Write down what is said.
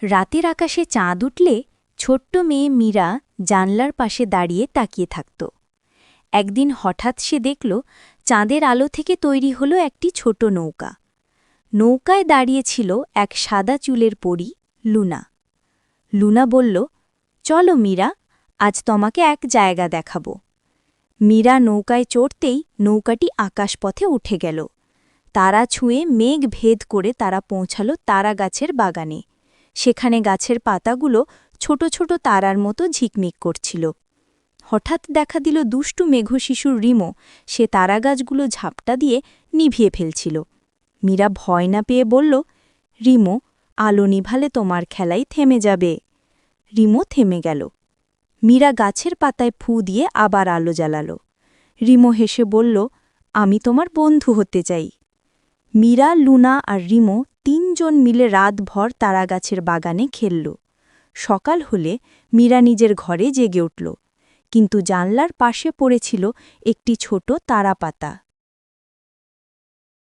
রাতের আকাশে চাঁদ উঠলে ছোট্ট মেয়ে মীরা জানলার পাশে দাঁড়িয়ে তাকিয়ে থাকত। একদিন হঠাৎ সে দেখল চাঁদের আলো থেকে তৈরি হলো একটি ছোট নৌকা। নৌকায় দাঁড়িয়েছিল এক সাদা চুলের পরী লুনা। লুনা বলল, চলো মীরা, আজ তোমাকে এক জায়গা দেখাব। মীরা নৌকায় চড়তেই নৌকাটি আকাশপথে উঠে গেল। তারা ছুঁয়ে মেঘ ভেদ করে তারা পৌঁছাল তারা গাছের বাগানে। সেখানে গাছের পাতাগুলো ছোট ছোট তারার মতো ঝিকমিক করছিল। হঠাৎ দেখা দিল দুষ্টু মেঘশিশুর রিমো, সে তারাগাছগুলো ঝাপটা দিয়ে নিভিয়ে ফেলছিল। মীরা ভয় না পেয়ে বলল, রিমো, আলো নিভালে তোমার খেলাই থেমে যাবে। রিমো থেমে গেল। মীরা গাছের পাতায় ফু দিয়ে আবার আলো জ্বালাল। রিমো হেসে বলল, আমি তোমার বন্ধু হতে চাই। মীরা, লুনা আর রিমো তিনজন মিলে রাতভর তারাগাছের বাগানে খেলল। সকাল হলে মীরা নিজের ঘরে জেগে উঠল, কিন্তু জানলার পাশে পড়েছিল একটি ছোট তারাপাতা।